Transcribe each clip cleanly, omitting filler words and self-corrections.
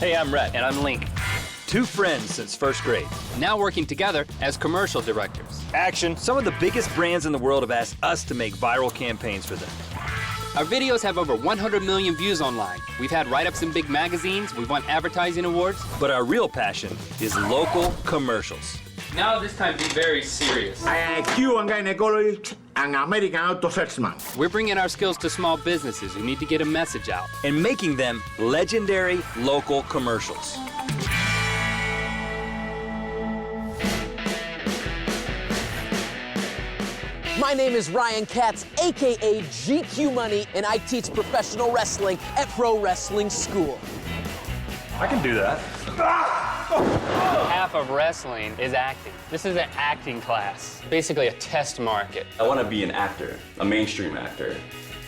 Hey, I'm Rhett. And I'm Link. Two friends since first grade. Now working together as commercial directors. Action. Some of the biggest brands in the world have asked us to make viral campaigns for them. Our videos have over 100 million views online. We've had write-ups in big magazines. We've won advertising awards. But our real passion is local commercials. Now this time be very serious. Q ang gynecologist, ang American Auto Salesman. We're bringing our skills to small businesses who need to get a message out. And making them legendary local commercials. My name is Ryan Katz, AKA GQ Money, and I teach professional wrestling at Pro Wrestling School. I can do that. Half of wrestling is acting. This is an acting class, basically a test market. I want to be an actor, a mainstream actor.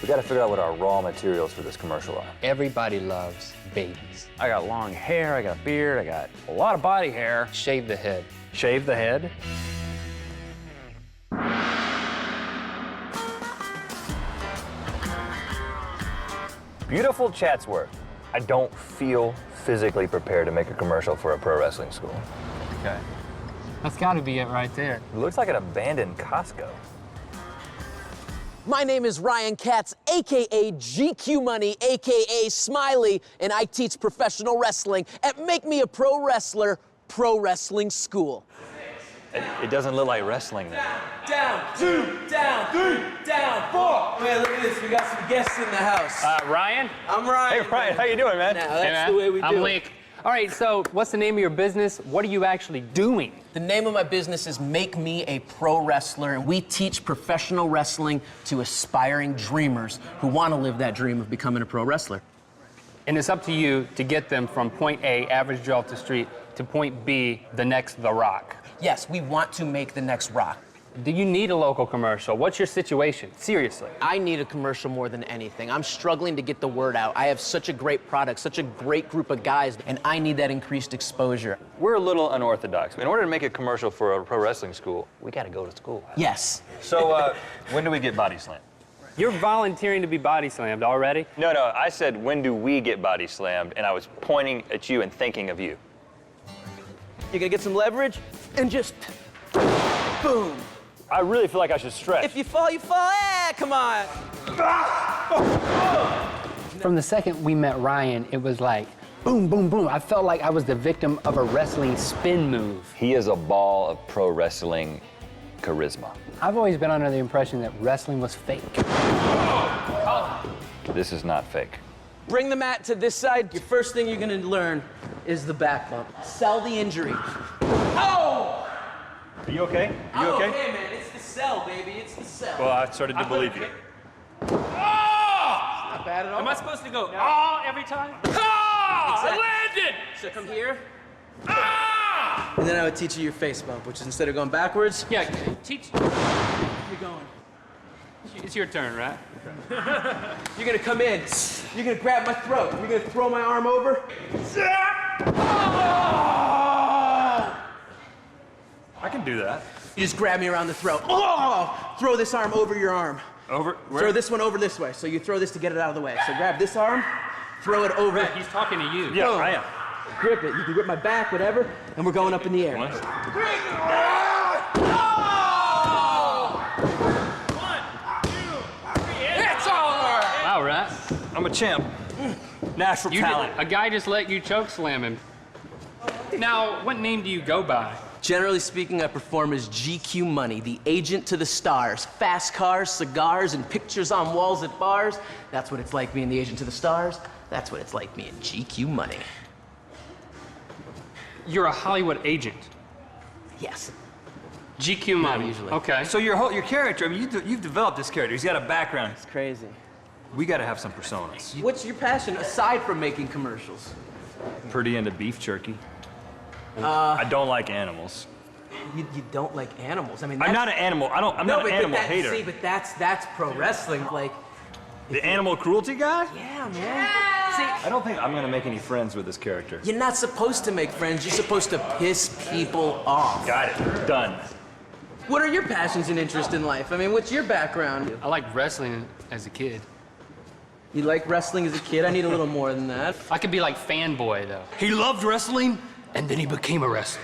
We got to figure out what our raw materials for this commercial are. Everybody loves babies. I got long hair, I got a beard, I got a lot of body hair. Shave the head. Shave the head? Beautiful Chatsworth. I don't feel physically prepared to make a commercial for a pro wrestling school. Okay. That's got to be it right there. It looks like an abandoned Costco. My name is Ryan Katz, AKA GQ Money, AKA Smiley, and I teach professional wrestling at Make Me a Pro Wrestler, Pro Wrestling School. It doesn't look like wrestling though. Down, 2, down, 3, down, 4. Man, look at this. We got some guests in the house. Ryan? I'm Ryan. Hey, Ryan, how you doing, man? Now, that's the way we do I'm it. Link. All right, so what's the name of your business? What are you actually doing? The name of my business is Make Me a Pro Wrestler, and we teach professional wrestling to aspiring dreamers who want to live that dream of becoming a pro wrestler. And it's up to you to get them from point A, average Joe off the street, to point B, the next The Rock. Yes, we want to make the next Rock. Do you need a local commercial? What's your situation? Seriously. I need a commercial more than anything. I'm struggling to get the word out. I have such a great product, such a great group of guys, and I need that increased exposure. We're a little unorthodox. In order to make a commercial for a pro wrestling school, we got to go to school. Yes. So, when do we get body slammed? You're volunteering to be body slammed already? No, I said, when do we get body slammed? And I was pointing at you and thinking of you. You're gonna get some leverage and just boom. I really feel like I should stretch. If you fall, you fall. Come on. From the second we met Ryan, it was like, boom, boom, boom. I felt like I was the victim of a wrestling spin move. He is a ball of pro wrestling charisma. I've always been under the impression that wrestling was fake. This is not fake. Bring the mat to this side. Your first thing you're gonna learn is the back bump. Sell the injury. Oh! Are you okay? I'm okay, man. It's the cell, baby. It's the cell. Well, I started to believe you. Not bad at all. Am I supposed to go, every time? Exactly. I landed! So come here. And then I would teach you your face bump, which is instead of going backwards, Yeah, teach. you're going. It's your turn, right? You're gonna come in. You're gonna grab my throat. You're gonna throw my arm over. I can do that. You just grab me around the throat. Oh! Throw this arm over your arm. Over where? Throw this one over this way. So you throw this to get it out of the way. So grab this arm, throw it over. He's talking to you. Yeah, Boom. I am. Grip it. You can grip my back, whatever, and we're going up in the air. Wow, right? I'm a champ. Natural talent. A guy just let you choke slam him. Now, what name do you go by? Generally speaking, I perform as GQ Money, the agent to the stars. Fast cars, cigars, and pictures on walls at bars. That's what it's like being the agent to the stars. That's what it's like being GQ Money. You're a Hollywood agent. Yes. GQ Money. usually. Okay. So your character, I mean, you've developed this character. He's got a background. It's crazy. We got to have some personas. What's your passion aside from making commercials? Pretty into beef jerky. I don't like animals. You don't like animals. I mean, I'm not an animal. I'm not an animal hater. See, but that's pro wrestling. Like, The animal cruelty guy? yeah, man. See, I don't think I'm gonna make any friends with this character. You're not supposed to make friends. You're supposed to piss people off. Got it. Done. what are your passions and interests in life? I mean, what's your background? I liked wrestling as a kid. You like wrestling as a kid? I need a little more than that. I could be like fanboy, though. He loved wrestling, and then he became a wrestler.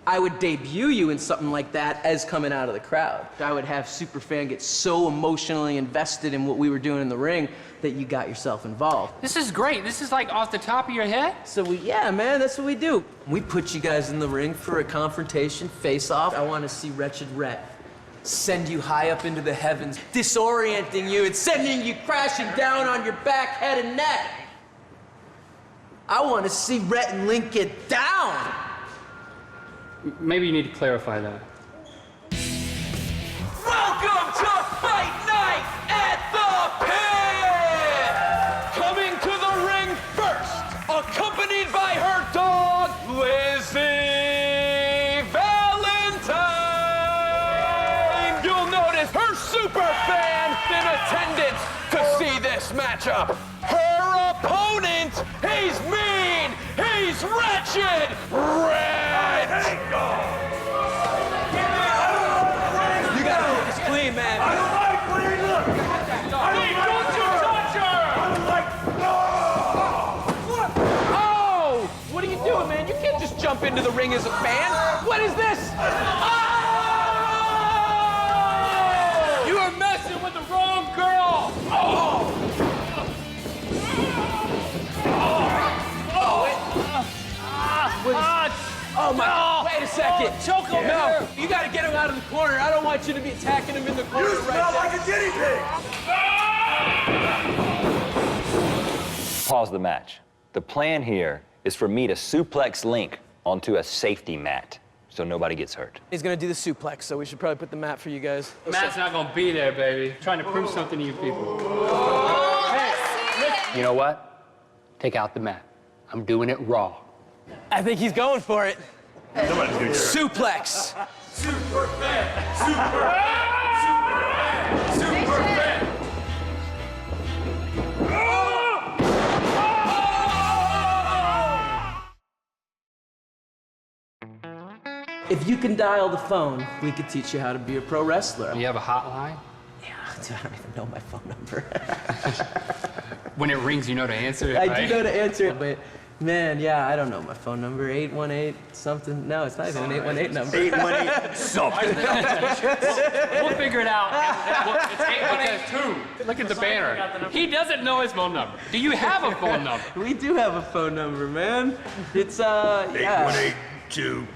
I would debut you in something like that as coming out of the crowd. I would have Superfan get so emotionally invested in what we were doing in the ring that you got yourself involved. This is great. This is like off the top of your head? So yeah, man, that's what we do. We put you guys in the ring for a confrontation, face-off. I want to see Wretched Rhett send you high up into the heavens, disorienting you and sending you crashing down on your back, head, and neck. I want to see Rhett Link get down. Maybe you need to clarify that. Welcome to Fight Night at the Pit! Coming to the ring first, accompanied by her dog, Lizzie Valentine! You'll notice her super fan in attendance to see this matchup. Her opponent, he's mean, he's wretched, You gotta keep this clean, man. I don't like clean. Look. Hey, don't you touch her! I don't like. Oh! What are you doing, man? You can't just jump into the ring as a fan. What is this? Oh! You are messing with the wrong girl. Oh! Oh my! No. Wait a second. Choke him. No, you gotta get him out of the corner. I don't want you to be attacking him in the corner right a guinea pig. Pause the match. The plan here is for me to suplex Link onto a safety mat so nobody gets hurt. He's gonna do the suplex, so we should probably put the mat for you guys. Matt's not gonna be there, baby. Trying to prove something to you people. Hey, you know what? Take out the mat. I'm doing it raw. I think he's going for it. Nobody's gonna get hurt. Suplex. Super fan. Super fan. Super fan. If you can dial the phone, we could teach you how to be a pro wrestler. You have a hotline? Yeah, dude, I don't even know my phone number. When it rings, you know to answer it, I right? do know to answer it, but man, yeah, I don't know my phone number. 818 something. No, it's not even an 818 number. 818 something. We'll figure it out. It's 812. Look at the banner. He doesn't know his phone number. Do you have a phone number? We do have a phone number, man. It's, yeah. 8182.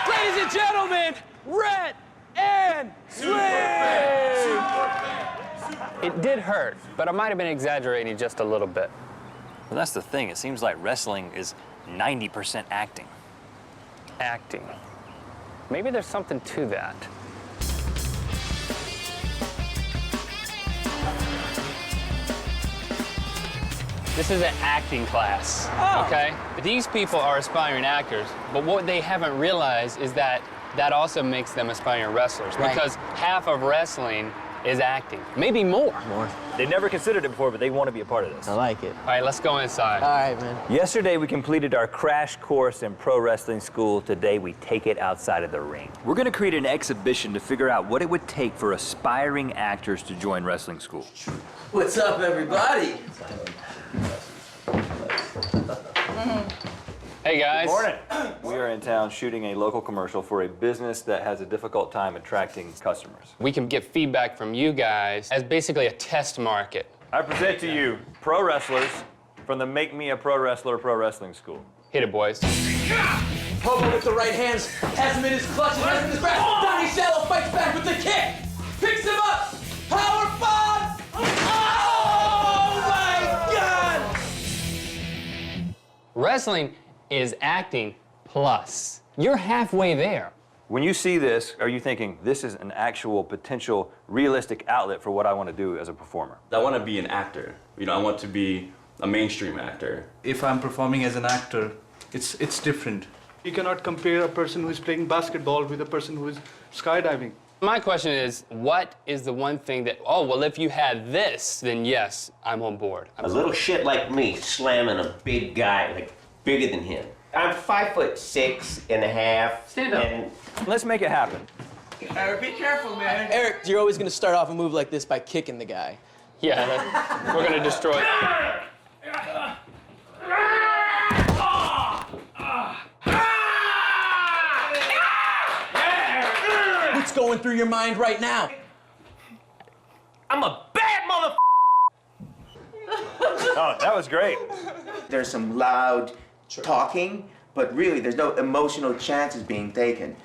Ladies and gentlemen, Rhett and It did hurt, but I might have been exaggerating just a little bit. Well, that's the thing. It seems like wrestling is 90% acting. Acting. Maybe there's something to that. This is an acting class, okay? These people are aspiring actors, but what they haven't realized is that that also makes them aspiring wrestlers, Right. because half of wrestling is acting, maybe more. They never considered it before, but they want to be a part of this. I like it. All right, let's go inside. All right, man. Yesterday, we completed our crash course in Pro Wrestling School. Today, we take it outside of the ring. We're going to create an exhibition to figure out what it would take for aspiring actors to join wrestling school. What's up, everybody? Hey, guys. Morning. We are in town shooting a local commercial for a business that has a difficult time attracting customers. We can get feedback from you guys as basically a test market. I present to you pro wrestlers from the Make Me a Pro Wrestler Pro Wrestling School. Hit it, boys. Hobo with the right hands, has him in his clutches, has him in his grasp. Donnie Shallow fights back with the kick, picks him up, power bomb. Oh my God! Wrestling is acting plus. You're halfway there. When you see this, are you thinking, this is an actual potential realistic outlet for what I want to do as a performer? I want to be an actor. You know, I want to be a mainstream actor. If I'm performing as an actor, it's different. You cannot compare a person who is playing basketball with a person who is skydiving. My question is, what is the one thing that, oh, well, if you had this, then yes, I'm on board. A little shit like me slamming a big guy, like bigger than him. I'm 5'6.5". Stand up. And Let's make it happen. Eric, be careful, man. Eric, you're always gonna start off a move like this by kicking the guy. Yeah, we're gonna destroy it. What's going through your mind right now? I'm a bad mother. Oh, that was great. There's some loud talking, but really there's no emotional chances being taken.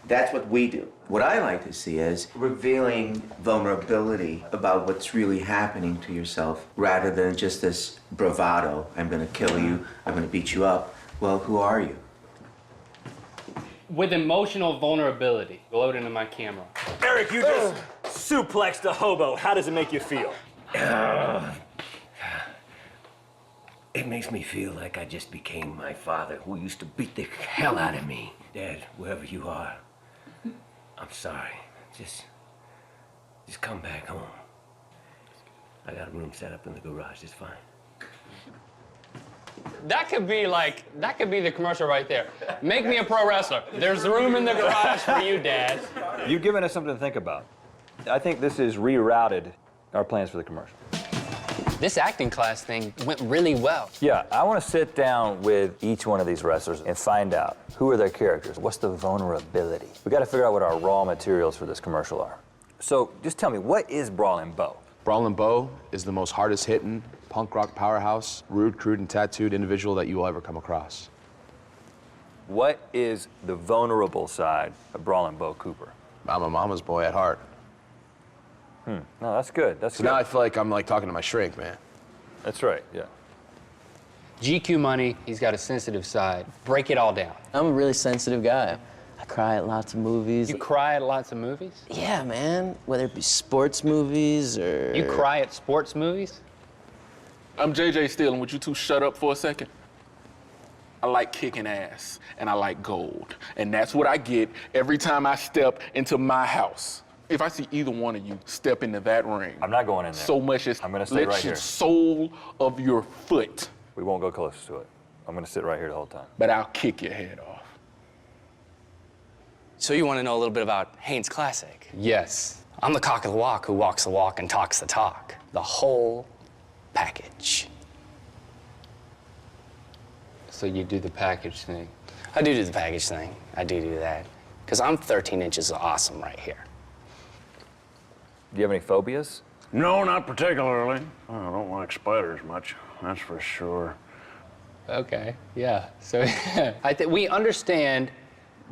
That's what we do. What I like to see is revealing vulnerability about what's really happening to yourself rather than just this bravado. I'm gonna kill you, I'm gonna beat you up. Well, who are you? With emotional vulnerability, load into my camera. Eric, you just suplexed a hobo. How does it make you feel? It makes me feel like I just became my father, who used to beat the hell out of me. Dad, wherever you are, I'm sorry. Just come back home. I got a room set up in the garage. It's fine. That could be the commercial right there. Make me a pro wrestler. There's room in the garage for you, Dad. You've given us something to think about. I think this has rerouted our plans for the commercial. This acting class thing went really well. Yeah, I want to sit down with each one of these wrestlers and find out who are their characters, what's the vulnerability. We got to figure out what our raw materials for this commercial are. So just tell me, what is Brawlin' Bo? Brawlin' Bo is the most hardest hitting punk rock powerhouse, rude, crude, and tattooed individual that you will ever come across. What is the vulnerable side of Brawlin' Bo Cooper? I'm a mama's boy at heart. No, that's good. That's So good. now I feel like I'm like talking to my shrink, man. That's right, yeah. GQ Money, he's got a sensitive side. Break it all down. I'm a really sensitive guy. I cry at lots of movies. You cry at lots of movies? Yeah, man. Whether it be sports movies or... You cry at sports movies? I'm JJ Steele, and would you two shut up for a second? I like kicking ass, and I like gold. And that's what I get every time I step into my house. If I see either one of you step into that ring, I'm not going in there. so much as I'm gonna stay right let your here. sole of your foot, We won't go close to it. I'm going to sit right here the whole time. but I'll kick your head off. So you want to know a little bit about Haynes Classic? Yes. I'm the cock of the walk who walks the walk and talks the talk. The whole package. So you do the package thing. I do the package thing. I do that. Because I'm 13 inches of awesome right here. Do you have any phobias? No, not particularly. I don't like spiders much, that's for sure. Okay, yeah. So I think we understand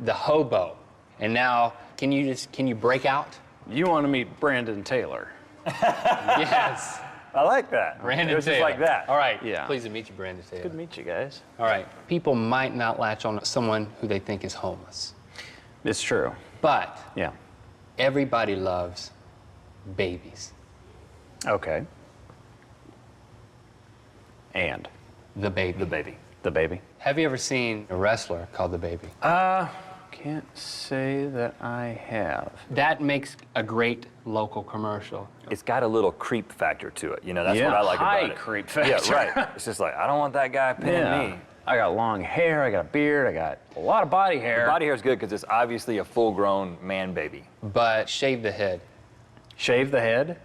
the hobo. And now, can you break out? You want to meet Brandon Taylor? Yes. I like that. Brandon It was just Taylor. like that. All right. Yeah. Pleased to meet you, Brandon Taylor. Good to meet you guys. All right. People might not latch on to someone who they think is homeless. It's true. But Yeah. everybody loves babies. Okay. And? The baby. The baby. The baby? Have you ever seen a wrestler called The Baby? Can't say that I have. That makes a great local commercial. It's got a little creep factor to it. You know, that's Yeah, what I like high about it. creep factor. Yeah, right. It's just like, I don't want that guy pinning me. I got long hair, I got a beard, I got a lot of body hair. The body hair is good because it's obviously a full-grown man baby. But shave the head. Shave the head?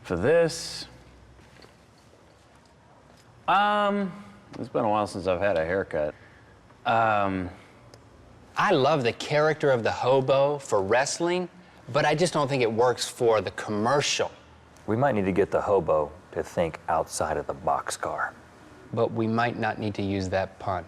For this? It's been a while since I've had a haircut. I love the character of the hobo for wrestling, but I just don't think it works for the commercial. We might need to get the hobo to think outside of the boxcar. But we might not need to use that pun.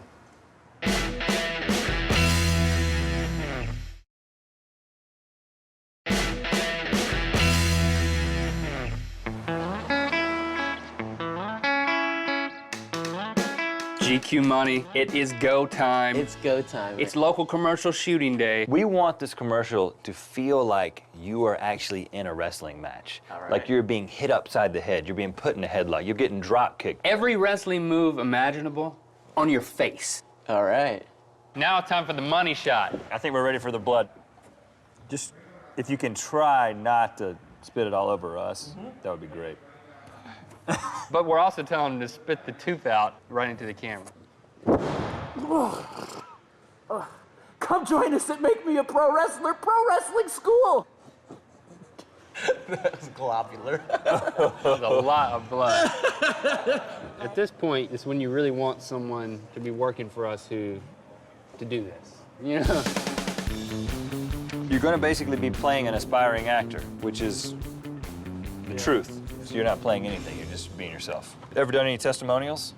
GQ money. It is go time. It's go time. It's local commercial shooting day. We want this commercial to feel like you are actually in a wrestling match. All right. Like you're being hit upside the head, you're being put in a headlock, you're getting drop kicked. Every wrestling move imaginable on your face. All right. Now it's time for the money shot. I think we're ready for the blood. Just, if you can try not to spit it all over us, that would be great. But we're also telling them to spit the tooth out right into the camera. Come join us at Make Me a Pro Wrestler ProWrestling School. That was globular. That was a lot of blood. At this point, it's when you really want someone to be working for us to do this. You know? You're going to basically be playing an aspiring actor, which is the truth. So you're not playing anything, you're just being yourself. Ever done any testimonials?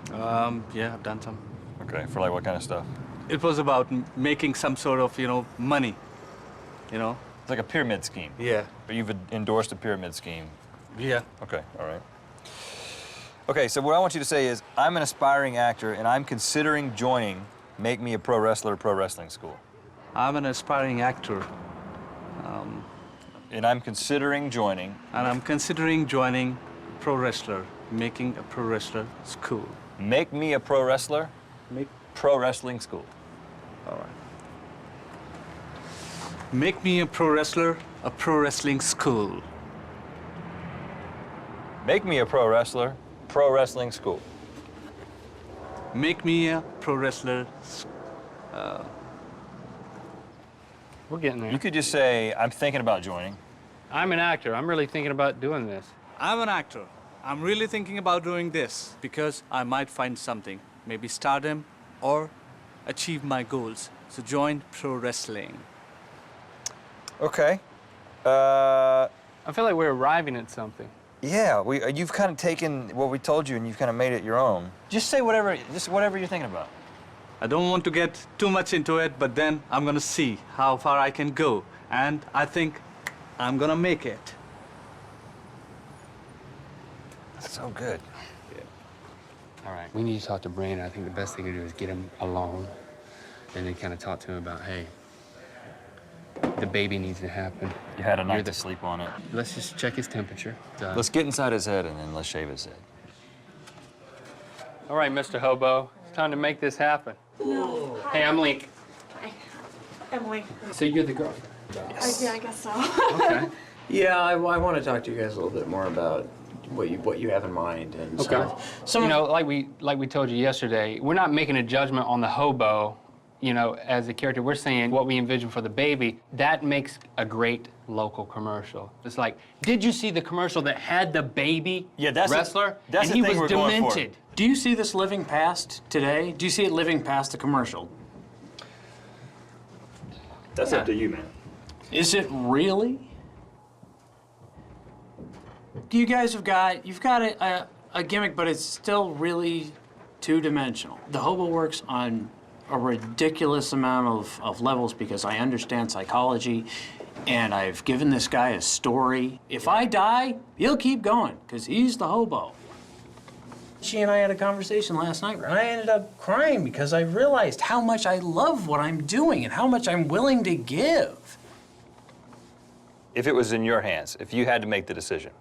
Yeah, I've done some. Okay, for like what kind of stuff? It was about making some sort of, money, It's like a pyramid scheme. Yeah. But you've endorsed a pyramid scheme. Yeah. Okay, all right. Okay, so what I want you to say is, I'm an aspiring actor and I'm considering joining Make Me a Pro Wrestler Pro Wrestling School. I'm an aspiring actor. And I'm considering joining. And I'm considering joining Pro Wrestler, Making a Pro Wrestler School. Make Me a Pro Wrestler Pro Wrestling School. All right. Make Me a Pro Wrestler, a Pro Wrestling School. Make Me a Pro Wrestler Pro Wrestling School. Make Me a Pro Wrestler. We're getting there. You could just say, I'm thinking about joining. I'm an actor. I'm really thinking about doing this. I'm an actor. I'm really thinking about doing this because I might find something, maybe stardom or achieve my goals. So join pro wrestling. Okay. I feel like we're arriving at something. Yeah, you've kind of taken what we told you and you've kind of made it your own. Just say whatever you're thinking about. I don't want to get too much into it, but then I'm gonna see how far I can go. And I think I'm gonna make it. That's so good. Yeah. All right, we need to talk to Brandon. I think the best thing to do is get him alone and then kind of talk to him about, hey, the baby needs to happen. You had a night to sleep on it. Let's just check his temperature. Let's get inside his head and then let's shave his head. All right, Mr. Hobo, it's time to make this happen. No. Hey, I'm Link. Hi. Emily. So you're the girlfriend? Yes. Yeah, I guess so. Okay. Yeah, I want to talk to you guys a little bit more about what you have in mind and stuff. So, like we told you yesterday, we're not making a judgment on the hobo, as a character. We're saying what we envision for the baby. That makes a great local commercial. It's like, did you see the commercial that had the baby wrestler? That's and he was demented. Do you see this living past today? Do you see it living past the commercial? That's up to you, man. Is it really? You guys you've got a gimmick, but it's still really two-dimensional. The hobo works on a ridiculous amount of levels because I understand psychology, and I've given this guy a story. If I die, he'll keep going, because he's the hobo. She and I had a conversation last night where I ended up crying because I realized how much I love what I'm doing and how much I'm willing to give. If it was in your hands, if you had to make the decision,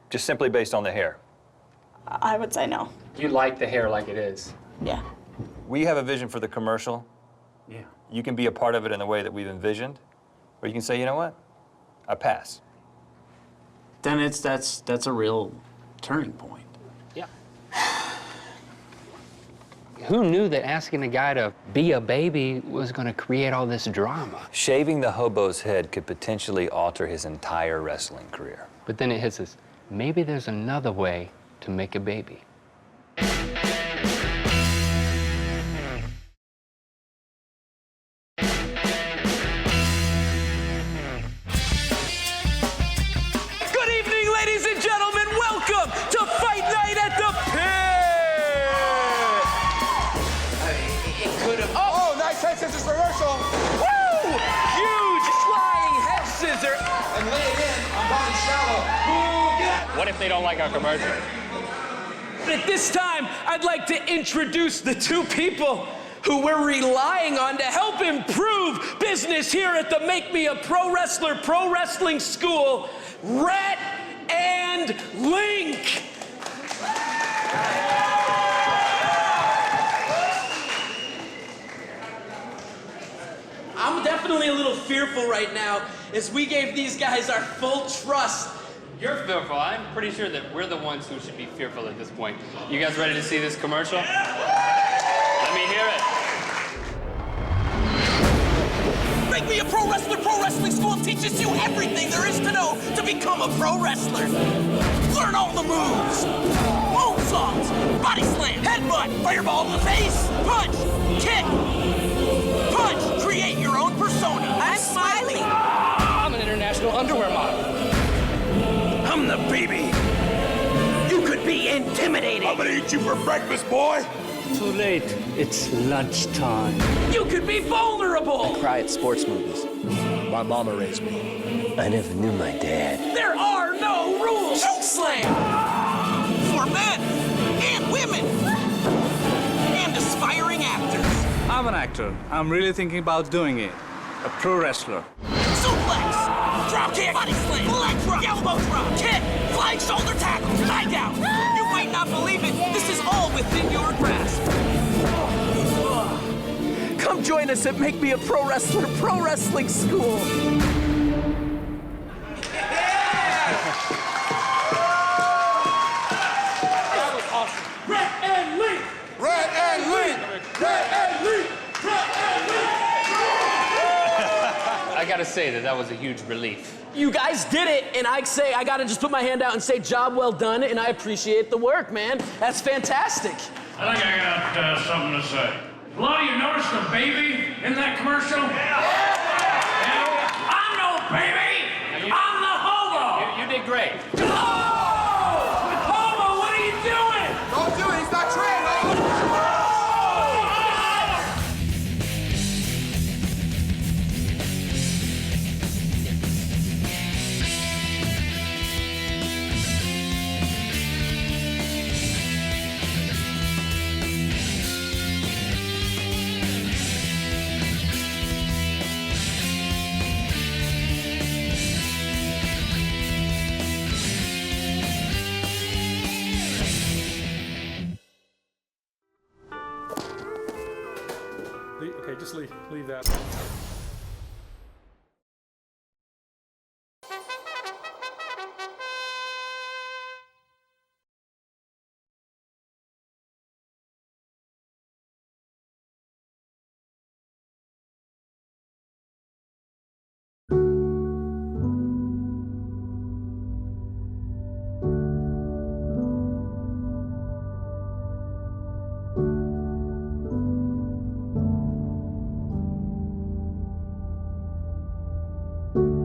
just simply based on the hair. I would say no. You like the hair like it is? Yeah. We have a vision for the commercial. Yeah. You can be a part of it in the way that we've envisioned, or you can say, you know what, I pass. Then that's a real turning point. Yeah. Who knew that asking a guy to be a baby was going to create all this drama? Shaving the hobo's head could potentially alter his entire wrestling career. But then it hits us, maybe there's another way to make a baby. Good evening, ladies and gentlemen. Welcome to Fight Night at the Pit. It could have. Oh, nice head scissors reversal. Woo! Huge flying head scissor. And lay it in on Bobby Shallow. What if they don't like our commercial? But at this time, I'd like to introduce the two people who we're relying on to help improve business here at the Make Me a Pro Wrestler Pro Wrestling School, Rhett and Link. I'm definitely a little fearful right now as we gave these guys our full trust. You're fearful. I'm pretty sure that we're the ones who should be fearful at this point. You guys ready to see this commercial? Let me hear it. Make Me a Pro Wrestler Pro Wrestling School teaches you everything there is to know to become a pro wrestler. Learn all the moves. Moonsaults, body slam, headbutt, fireball in the face, punch, kick, punch. Create your own persona. I'm Smiley. I'm an international underwear model. I'm the baby. You could be intimidating. I'm gonna eat you for breakfast, boy. Too late. It's lunchtime. You could be vulnerable. I cry at sports movies. My mama raised me. I never knew my dad. There are no rules. Choke slam. For men and women and aspiring actors. I'm an actor. I'm really thinking about doing it. A pro wrestler. Suplex, drop kick, body slam, leg drop, elbow drop, kick, flying shoulder tackle, tie down. You might not believe it. This is all within your grasp. Come join us at Make Me a Pro Wrestler Pro Wrestling School. That was awesome. Rhett and Link! Rhett and Link! Rhett and Link! Rhett and Link! I gotta say that was a huge relief. You guys did it, and I gotta just put my hand out and say job well done, and I appreciate the work, man. That's fantastic. I think I got something to say. A lot of you noticed the baby in that commercial? Yeah. I'm no baby! I'm the hobo! You did great. Hobo, what are you doing? Don't do it, he's not trained. Okay, just leave that.